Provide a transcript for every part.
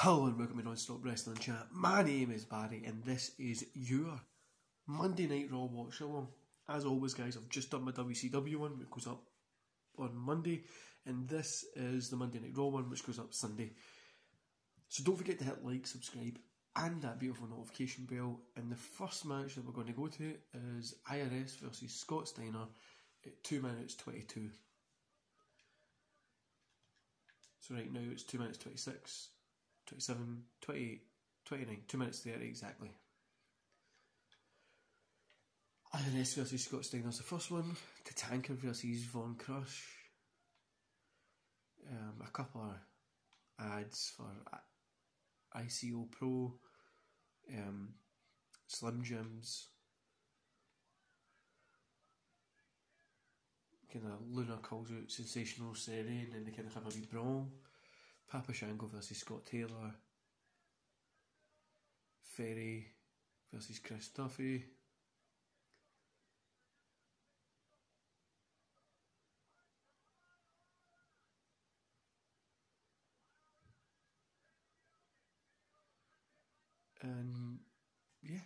Hello and welcome to Non-Stop Wrestling Chat. My name is Barry and this is your Monday Night Raw watch along. As always guys, I've just done my WCW one which goes up on Monday, and this is the Monday Night Raw one which goes up Sunday. So don't forget to hit like, subscribe and that beautiful notification bell. And the first match that we're going to go to is IRS versus Scott Steiner at 2 minutes 22. So right now it's 2 minutes 26, 27, 28, 29, 2 minutes 30 exactly. IRS versus Scott Steiner's the first one. Tatanka versus Von Crush. A couple of ads for ICO Pro, Slim Jims, kind of Luna calls out Sensational Serene and they kind of have a wee brawl. Papa Shango versus Scott Taylor. Ferry versus Chris Duffy. And yeah.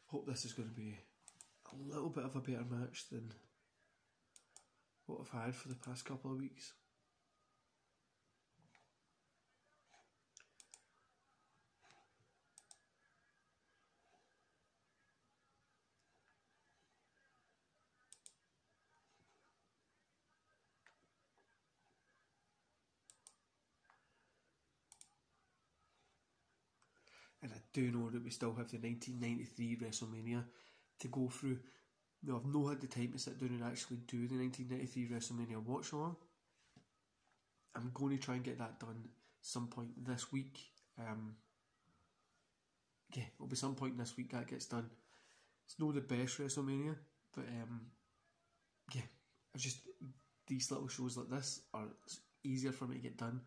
Hope this is going to be a little bit of a better match than what I've had for the past couple of weeks. And I do know that we still have the 1993 WrestleMania to go through. Now, I've not had the time to sit down and actually do the 1993 WrestleMania watch along. I'm going to try and get that done some point this week. Yeah, it'll be some point this week that gets done. It's not the best WrestleMania, but yeah, it's just these little shows like this are easier for me to get done.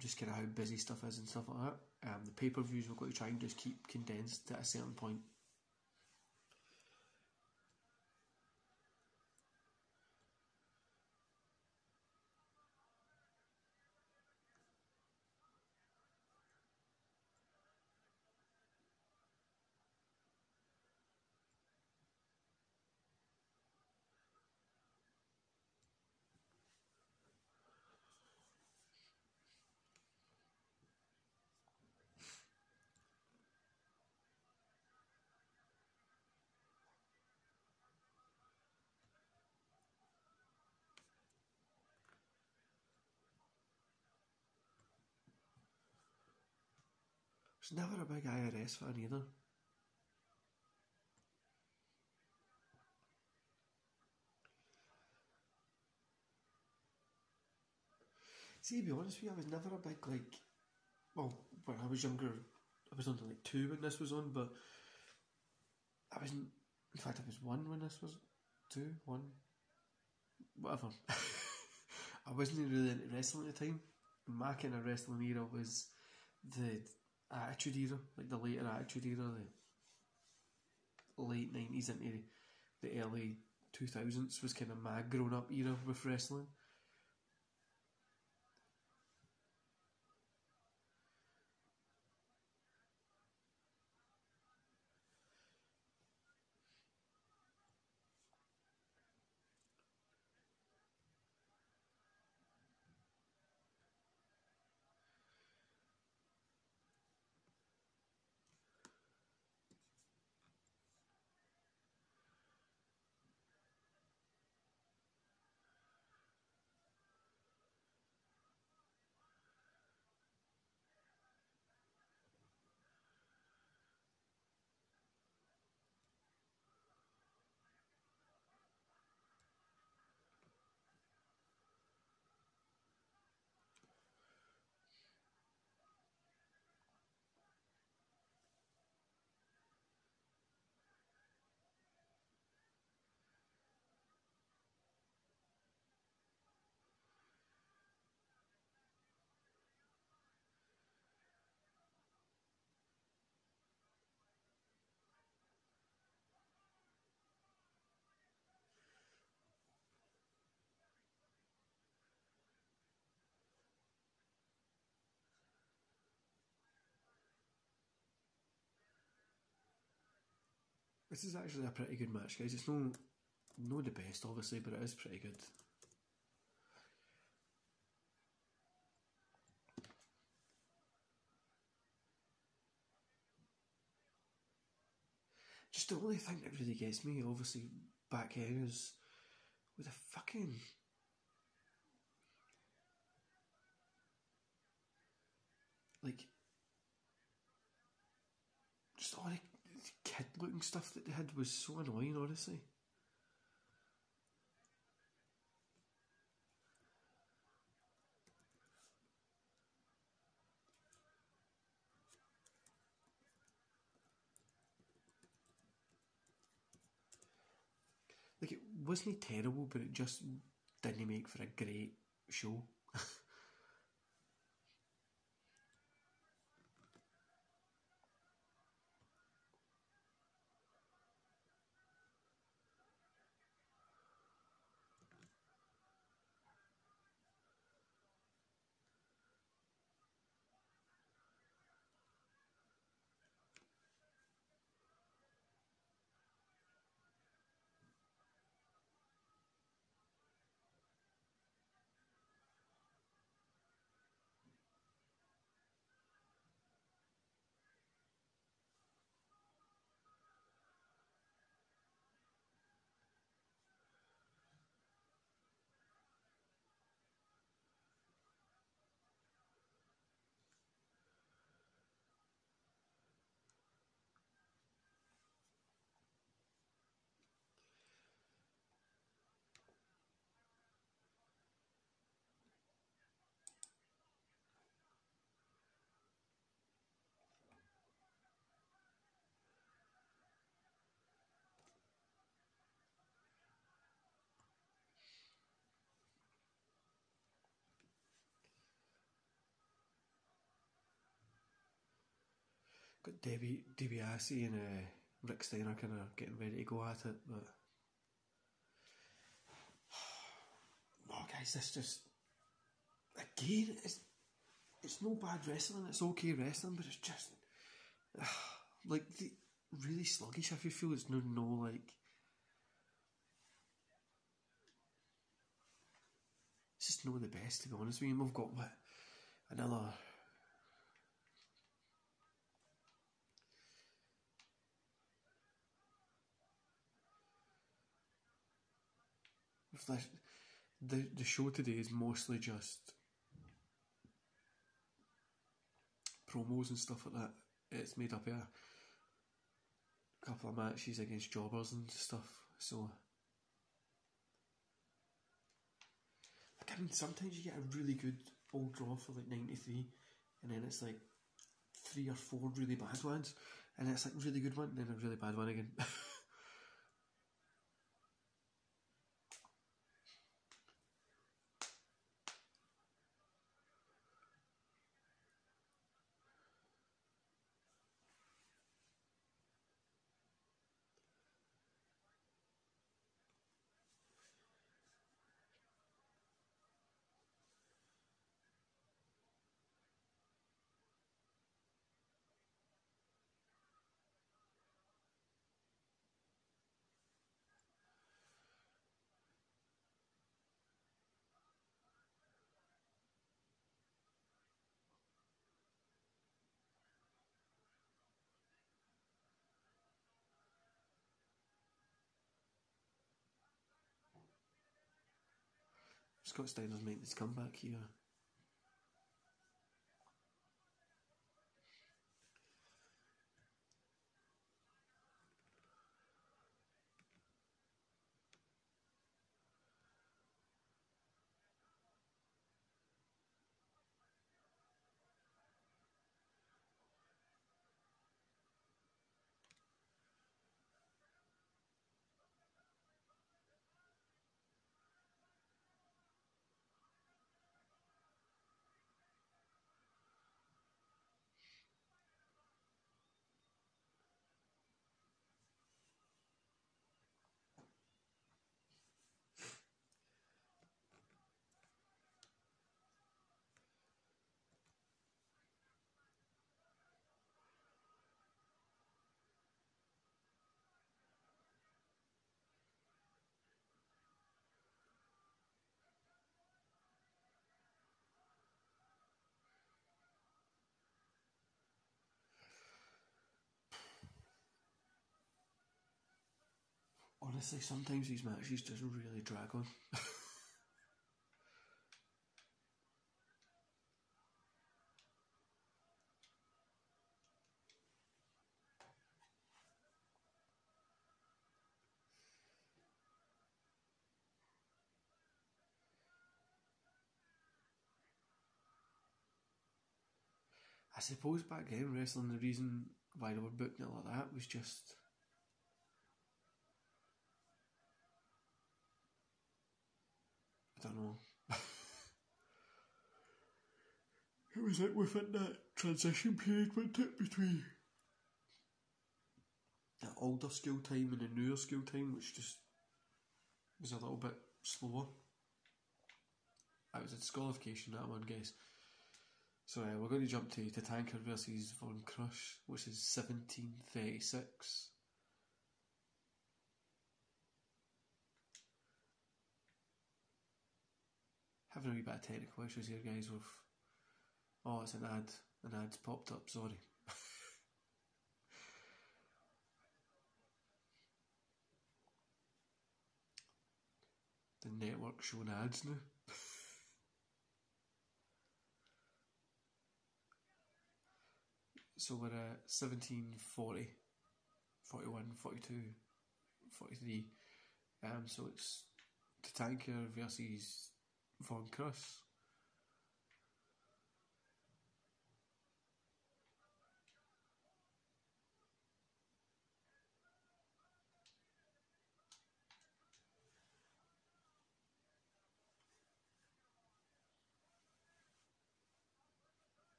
Just kind of how busy stuff is and stuff like that. The pay-per-views we've got to try and just keep condensed at a certain point. I was never a big IRS fan either. See, to be honest with you, I was never a big, well, when I was younger, I was only like 2 when this was on, but I wasn't, in fact I was 1 when this was, 2, 1, whatever. I wasn't really into wrestling at the time. My kind of wrestling era was the Attitude Era, like the later Attitude Era, the late 90s into the early 2000s was kind of my grown up era with wrestling. This is actually a pretty good match, guys. It's no the best, obviously, but it is pretty good. Just the only thing that really gets me, obviously, back here is with the fucking... Like, just all the kid-looking stuff that they had was so annoying, honestly. Like, it wasn't terrible, but it just didn't make for a great show. Got DiBiase and Rick Steiner kind of getting ready to go at it, but... Oh, guys, this just... Again, it's no bad wrestling, it's okay wrestling, but it's just... like, really sluggish, if you feel. It's no, like... It's just not the best, to be honest with you. We've got, what, another... The show today is mostly just promos and stuff like that. It's made up of a couple of matches against jobbers and stuff, so... Like, I mean, sometimes you get a really good old draw for like 93, and then it's like 3 or 4 really bad ones, and it's like a really good one, and then a really bad one again. Scott Steiner's making his comeback here. honestly, sometimes these matches just really drag on. I suppose back then, wrestling, the reason why they were booking it like that was just... I don't know. It was like within that transition period, wasn't it, between the older school time and the newer school time, which just was a little bit slower. That was a disqualification, that one, guess. So we're going to jump to Tatanka versus Von Crush, which is 1736. Having a wee bit of technical issues here, guys, with... Oh, it's an ad. An ad's popped up, sorry. The network showing ads now. So we're at 1740, 41, 42, 43. So it's Tatanka versus Von Crush.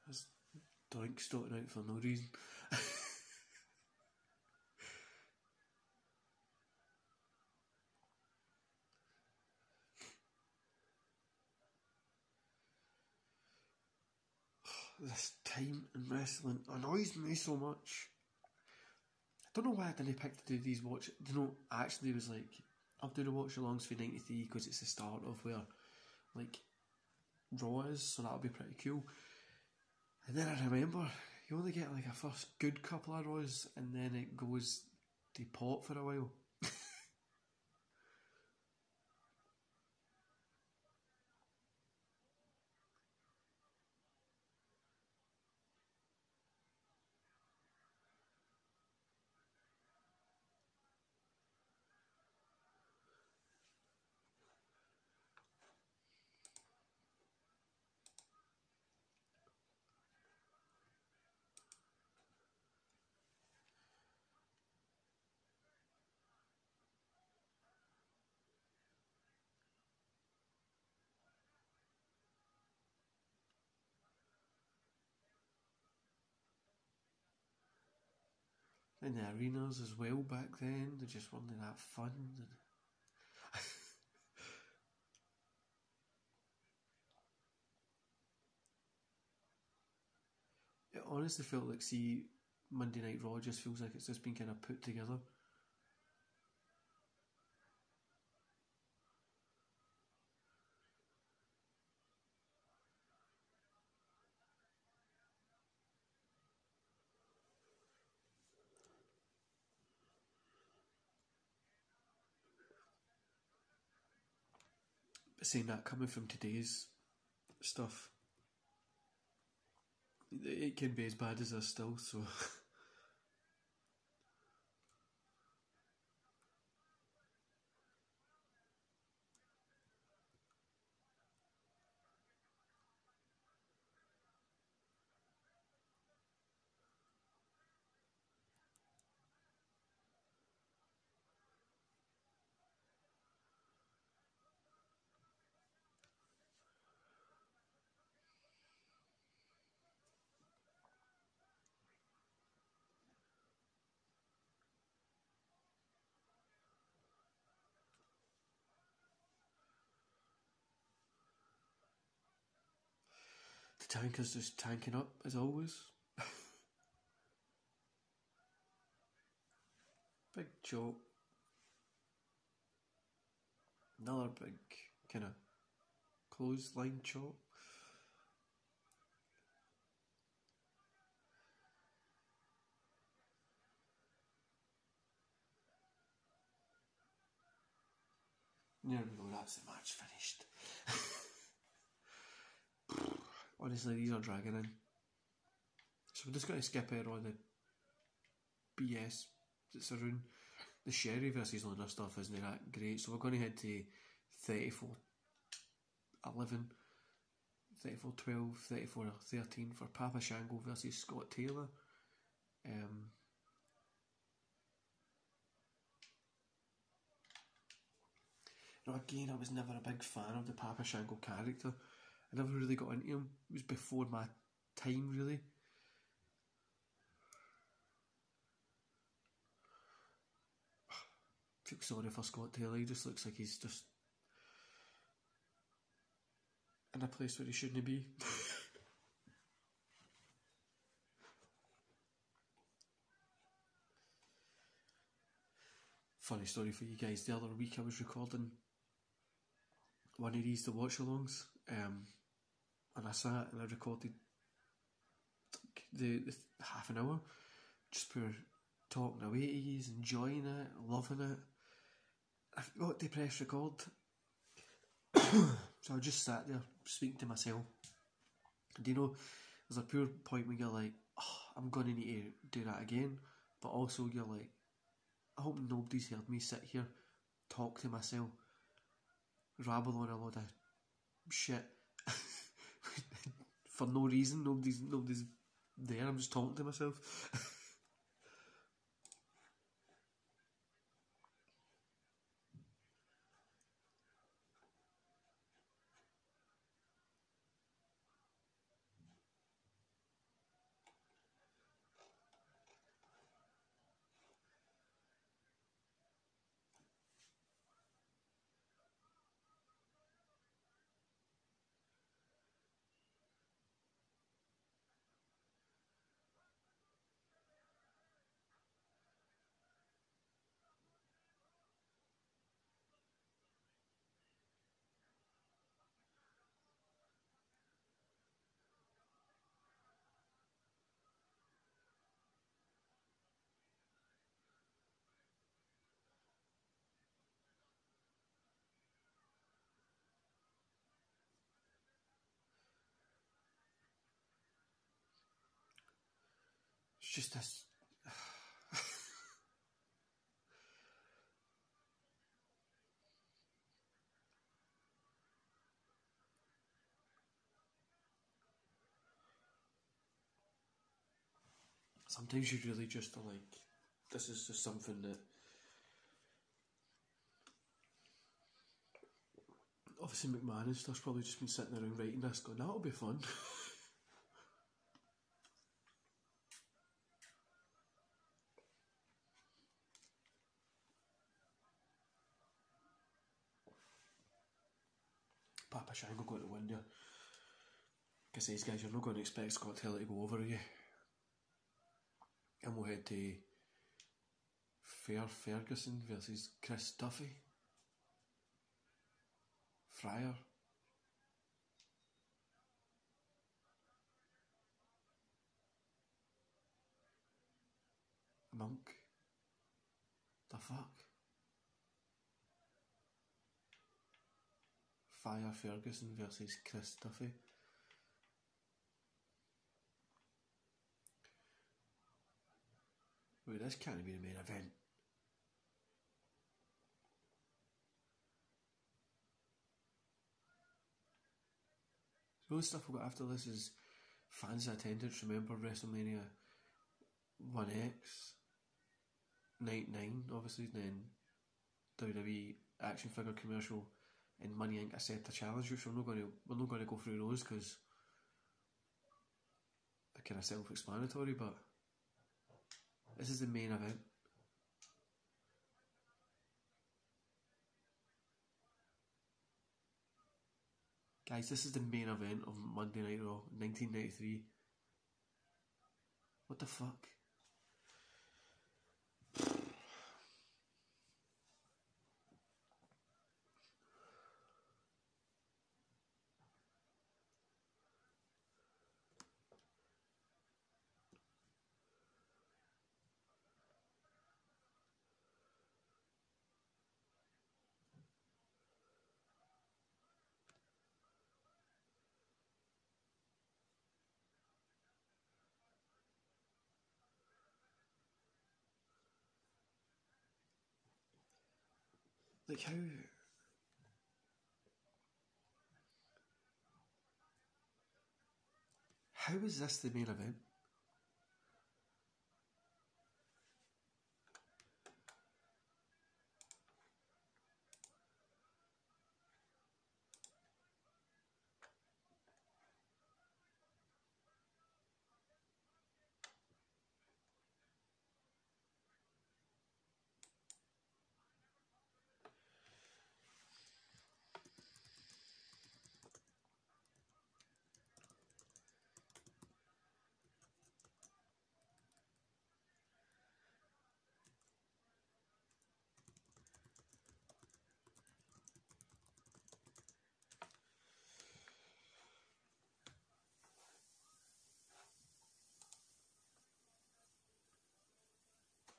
There's Doink starting out for no reason. This time in wrestling annoys me so much. I don't know why I didn't pick to do these watch. You know, I actually was like, I'll do the watch alongs for 93 because it's the start of where, like, Raw is, so that'll be pretty cool. And then I remember, you only get like a first good couple of Raws, and then it goes to pot for a while. In the arenas as well back then, they just weren't that fun. It honestly felt like, see, Monday Night Raw just feels like it's just been kind of put together. But saying that, coming from today's stuff, it can be as bad as this still, so... The tanker's just tanking up as always. Big chop. Another big kind of clothesline chop. There we go, that's the match finished. Honestly, these are dragging in. So we're just going to skip out all the BS that's around. The Sherry versus Luna stuff isn't that great, so we're going to head to 34-11, 34-12, 34-13 for Papa Shango versus Scott Taylor. Now again, I was never a big fan of the Papa Shango character. I never really got into him. It was before my time, really. I feel sorry for Scott Taylor. He just looks like he's just in a place where he shouldn't be. Funny story for you guys. The other week I was recording one of these, the watch-alongs, and I sat and I recorded the half an hour, just pure talking away to yous, enjoying it, loving it. I forgot to press record, so I just sat there speaking to myself. And you know, there's a pure point when you're like, oh, I'm going to need to do that again, but also you're like, I hope nobody's heard me sit here, talk to myself, rabble on a lot of shit for no reason. Nobody's there. I'm just talking to myself. It's just this. Sometimes you really just are like, this is just something that obviously McMahon and stuff's probably just been sitting around writing this going, that'll be fun. Papa Shango got to win there. Like I say, guys, you're not going to expect Scott Taylor to go over you. And we'll head to Ferguson versus Chris Duffy. Fryer. Monk. The fuck? Fire Ferguson versus Chris Duffy. Wait, this can't be the main event. The only stuff we've got after this is fans attendance. Remember WrestleMania 1X, Night 9, obviously, then WWE action figure commercial, and Money Inc. Accept a Challenge, which we're not going to go through those because they're kind of self-explanatory, but this is the main event. Guys, this is the main event of Monday Night Raw, 1993. What the fuck? Like, how is this the main event?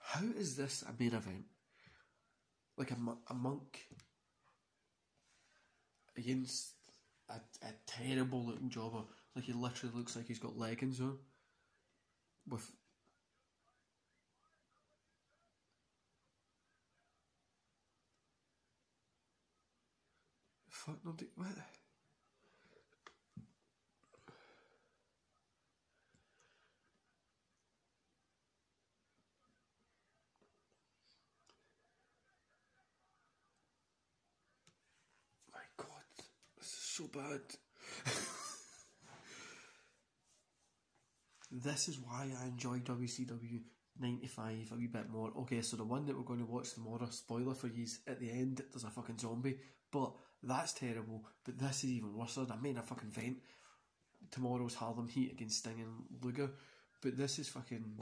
How is this a main event? Like a monk against a terrible looking jobber. Like, he literally looks like he's got leggings on. With... Fuck, no, what? My God, this is so bad. This is why I enjoy WCW 95 a wee bit more. Okay, so the one that we're going to watch tomorrow, spoiler for yous, at the end there's a fucking zombie, but that's terrible. But this is even worse. I made a fucking vent. Tomorrow's Harlem Heat against Sting and Luger, but this is fucking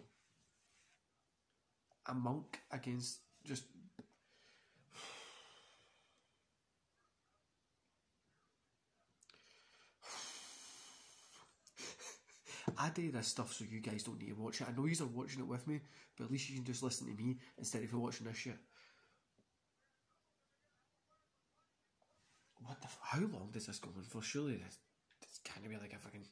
a monk against just... I do this stuff so you guys don't need to watch it. I know you are watching it with me, but at least you can just listen to me instead of watching this shit. What the how long does this go on for? Surely this can't be like a fucking...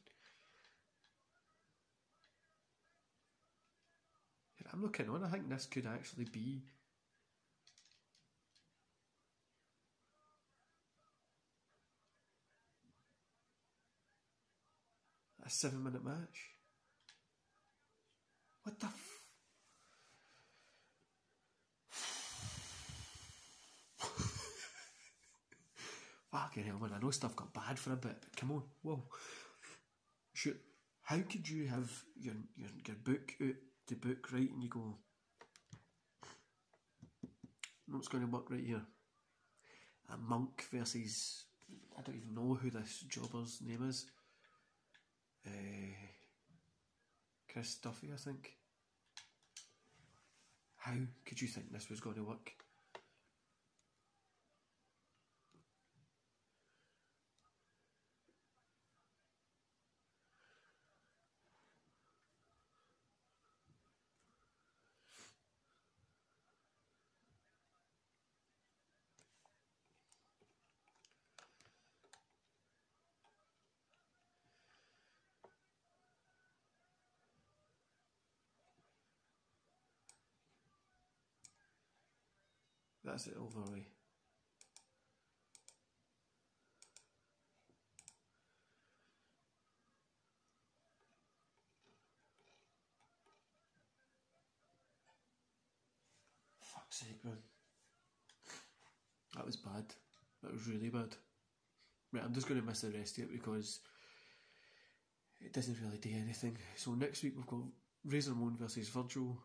I'm looking on, I think this could actually be... a 7-minute match. What the fucking hell, man, I know stuff got bad for a bit, but come on, whoa. Shoot, how could you have your book out to book, right, and you go, no, it's going to work right here. A monk versus, I don't even know who this jobber's name is. Chris Duffy, I think. How could you think this was going to work? That's it over way. Fuck's sake, man. That was bad. That was really bad. Right, I'm just going to miss the rest of it because it doesn't really do anything. So next week we've got Razor Ramon versus Virgil,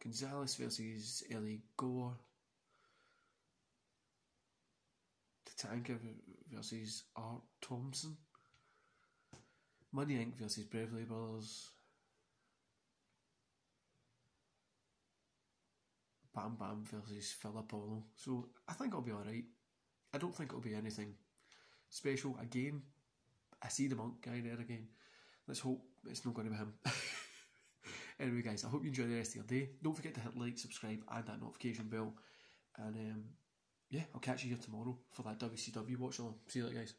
Gonzalez versus Ellie Gore, Tatanka versus Art Thompson. Money Inc. versus Beverly Brothers. Bam Bam versus Phil Apollo. So I think it'll be alright. I don't think it'll be anything special. Again, I see the Monk guy there again. Let's hope it's not going to be him. Anyway guys, I hope you enjoy the rest of your day. Don't forget to hit like, subscribe and that notification bell. And yeah, I'll catch you here tomorrow for that WCW watch along. See you later guys.